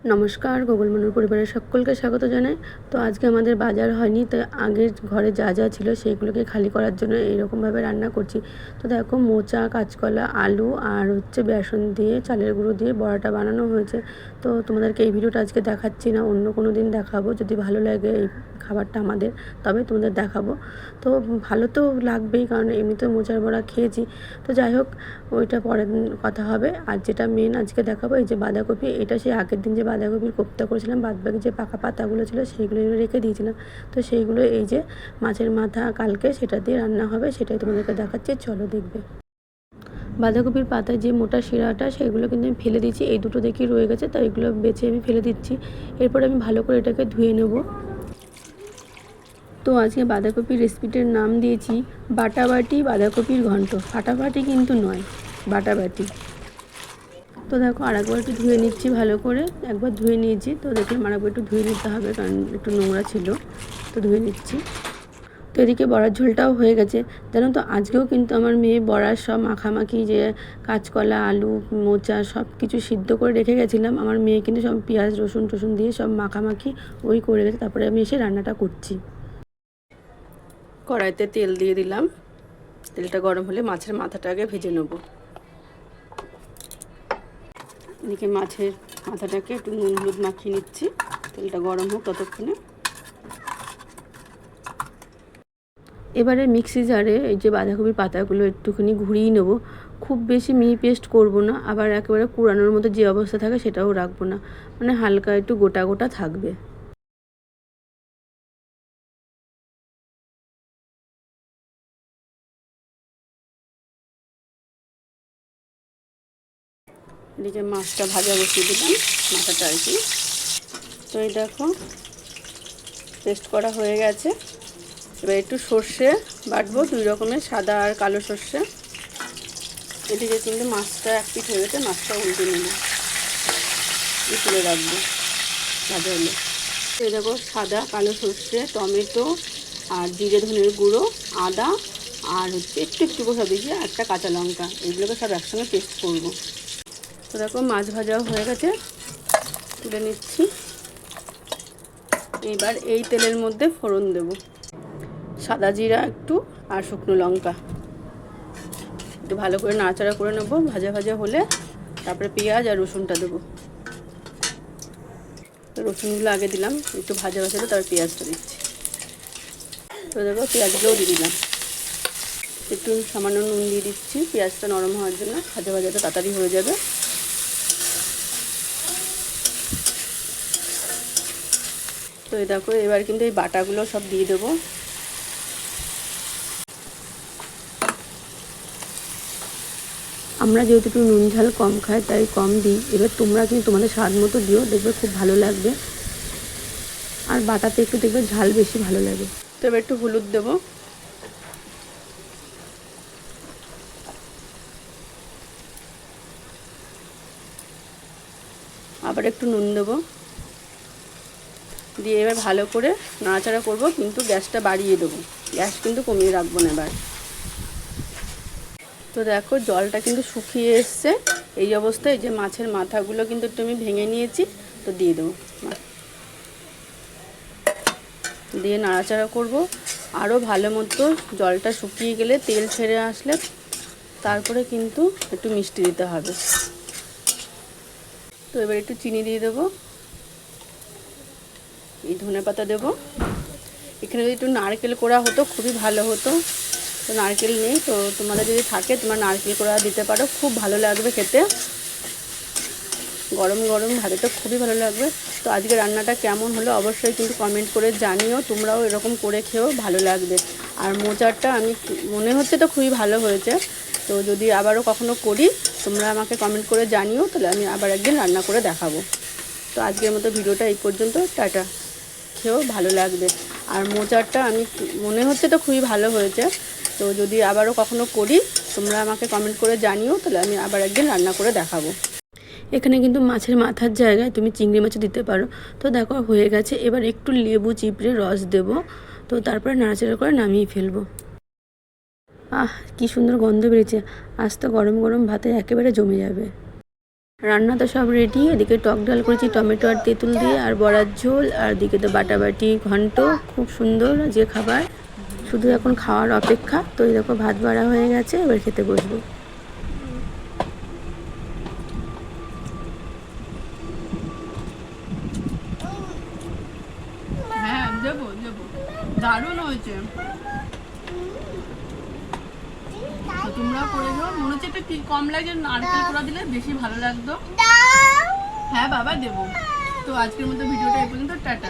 নমস্কার, গুগল মনুর পরিবারের সকলকে স্বাগত জানাই। তো আজকে আমাদের বাজার হয়নি, তাই আগের ঘরে যা যা ছিল সেইগুলোকে খালি করার জন্য এইরকমভাবে রান্না করছি। তো দেখো, মোচা, কাঁচকলা, আলু আর বেসন দিয়ে, চালের গুঁড়ো দিয়ে বড়াটা বানানো হয়েছে। তো তোমাদেরকে এই ভিডিওটা আজকে দেখাচ্ছি না, অন্য কোনো দিন দেখাবো। যদি ভালো লাগে এই খাবারটা আমাদের, তবে তোমাদের দেখাবো। তো ভালো তো লাগবেই, কারণ এমনিতে মোচার বড়া খেয়েছি। তো যাই হোক, ওইটা পরের কথা হবে। আর যেটা মেন আজকে দেখাবো, এই যে বাঁধাকপি, এটা সেই আগের দিন যে বাঁধাকপির কোপ্তা করেছিলাম, বাদবাকি যে পাকা পাতাগুলো ছিল সেইগুলো রেখে দিয়েছিলাম। তো সেইগুলো এই যে মাছের মাথা কালকে সেটা দিয়ে রান্না হবে, সেটাই তোমাদেরকে দেখাচ্ছি, চলো দেখবে। বাঁধাকপির পাতায় যে মোটা শিরাটা, সেগুলো কিন্তু আমি ফেলে দিচ্ছি। এই দুটো দেখি রয়ে গেছে, তাই এগুলো বেছে আমি ফেলে দিচ্ছি। এরপর আমি ভালো করে এটাকে ধুয়ে নেব। তো আজকে বাঁধাকপির রেসিপিটার নাম দিয়েছি বাটাবাটি বাঁধাকপির ঘন্ট। ফাটাফাটি কিন্তু নয়, বাটাবাটি। তো দেখো, আরেকবার একটু ধুয়ে নিচ্ছি ভালো করে। একবার ধুয়ে নিয়েছি, তো দেখলাম আরেকবার একটু ধুয়ে নিতে হবে, কারণ একটু নোংরা ছিল। তো ধুয়ে নিচ্ছি। তো এদিকে বড়ার ঝোলটাও হয়ে গেছে। জানো তো, আজকেও কিন্তু আমার মেয়ে বড়ার সব মাখামাখি, যে কাঁচকলা, আলু, মোচা সব কিছু সিদ্ধ করে রেখে গেছিলাম, আমার মেয়ে কিন্তু সব পেঁয়াজ রসুন টসুন দিয়ে সব মাখামাখি ওই করে গেছে। তারপরে আমি এসে রান্নাটা করছি। কড়াইতে তেল দিয়ে দিলাম। তেলটা গরম হলে মাছের মাথাটা আগে ভেজে নেব। এদিকে মাছের মাথাটাকে একটু নুন হলুদ মাখিয়ে নিচ্ছি। তেলটা গরম হোক ততক্ষণে। এবারে মিক্সি জারে এই যে বাঁধাকপির পাতাগুলো একটুখানি ঘুরিয়ে নেব। খুব বেশি মিহি পেস্ট করব না, আবার একেবারে কুড়ানোর মতো যে অবস্থা থাকে সেটাও রাখবো না, মানে হালকা একটু গোটা গোটা থাকবে। এদিকে মাছটা ভাজা বসিয়ে দিলাম, মাথাটা আর কি। তো এই দেখো, পেস্ট করা হয়ে গেছে। এবার একটু সর্ষে বাটবো, 2 রকমের, সাদা আর কালো সর্ষে। এদিকে কিন্তু মাছটা এক পিঠ হয়ে গেছে, মাছটা উল্টে নেব, তুলে রাখবো ভাজা হলে। এই দেখো, সাদা কালো সর্ষে, টমেটো আর জিরে ধনের গুঁড়ো, আদা আর একটু একটু করে দিয়েছি, একটা কাঁচা লঙ্কা, এগুলোকে সব একসঙ্গে পেস্ট করবো। তো দেখো, মাছ ভাজাও হয়ে গেছে, তুলে নিচ্ছি। এবার এই তেলের মধ্যে ফোড়ন দেব, সাদা জিরা একটু আর শুকনো লঙ্কা। একটু ভালো করে নাড়াচাড়া করে নেবো। ভাজা ভাজা হলে তারপরে পেঁয়াজ আর রসুনটা দেবো। তো রসুনগুলো আগে দিলাম, একটু ভাজা ভাজা হলে তারপর পেঁয়াজটা দিচ্ছি। তো দেখো, পেঁয়াজগুলোও দিয়ে দিলাম। একটু সামান্য নুন দিয়ে দিচ্ছি, পেঁয়াজটা নরম হওয়ার জন্য, ভাজা ভাজাটা তাড়াতাড়ি হয়ে যাবে। তো এই দেখো, এবার কিন্তু এই বাটাগুলো সব দিয়ে দেবো। আমরা যেহেতু একটু নুন ঝাল কম খাই, তাই কম দিই। এবার তোমরা কিন্তু তোমাদের স্বাদ মতো দিও, দেখবে খুব ভালো লাগবে। আর বাটাতে একটু দেখবে ঝাল বেশি ভালো লাগে। তো এবার একটু হলুদ দেবো, আবার একটু নুন দেবো, দিয়ে এবার ভালো করে নাড়াচাড়া করবো, কিন্তু গ্যাসটা বাড়িয়ে দেবো, গ্যাস কিন্তু কমিয়ে রাখবো না এবার। তো দেখো, জলটা কিন্তু শুকিয়ে এসছে। এই অবস্থায় যে মাছের মাথাগুলো কিন্তু একটু আমি ভেঙে নিয়েছি, তো দিয়ে দেবো, দিয়ে নাড়াচাড়া করব। আরও ভালো মতো জলটা শুকিয়ে গেলে, তেল ছেড়ে আসলে তারপরে কিন্তু একটু মিষ্টি দিতে হবে। তো এবার একটু চিনি দিয়ে দেবো, এই ধনেপাতা দেবো। এখানে যদি একটু নারকেল কোড়া হতো খুবই ভালো হতো, তো নারকেল নেই, তো তোমাদের যদি থাকে তোমরা নারকেল কোড়া দিতে পারো, খুব ভালো লাগবে খেতে। গরম গরম ভাতে তো খুবই ভালো লাগবে। তো আজকে রান্নাটা কেমন হলো অবশ্যই কিন্তু কমেন্ট করে জানিও, তোমরাও এরকম করে খেয়েও ভালো লাগবে। আর মোচারটা আমি মনে হচ্ছে তো খুবই ভালো হয়েছে। তো যদি আবারও কখনো করি, তোমরা আমাকে কমেন্ট করে জানিও, তাহলে আমি আবার একদিন রান্না করে দেখাবো। তো আজকের মতো ভিডিওটা এই পর্যন্ত, টাটা। খেয়েও ভালো লাগবে। আর মোচারটা আমি মনে হচ্ছে তো খুবই ভালো হয়েছে। তো যদি আবারও কখনো করি, তোমরা আমাকে কমেন্ট করে জানিও, তাহলে আমি আবার একদিন রান্না করে দেখাবো। এখানে কিন্তু মাছের মাথার জায়গায় তুমি চিংড়ি মাছও দিতে পারো। তো দেখো, হয়ে গেছে। এবার একটু লেবু চিপড়ে রস দেবো, তো তারপরে নাড়াচাড়া করে নামিয়ে ফেলবো। কি সুন্দর গন্ধ বেরিয়েছে। আজ তো গরম গরম ভাতে একেবারে জমে যাবে। রান্না তো সব রেডি। এদিকে টক ডাল করেছি টমেটো আর তেঁতুল দিয়ে, আর বড়ার ঝোল, আর দিকে তো বাটাবাটি ঘন্ট। খুব সুন্দর যে খাবার, শুধু এখন খাওয়ার অপেক্ষা। তো এই দেখো ভাত বাড়া হয়ে গেছে, এবার খেতে বসবো। হ্যাঁ দেবো দেবো, দারুণ হয়েছে। তোমরা করে দাও, মনে হচ্ছে একটু কম লাগে, নারকেল কোড়া দিলে বেশি ভালো লাগতো। হ্যাঁ বাবা দেবো। তো আজকের মতো ভিডিওটা এই পর্যন্ত, টাটা।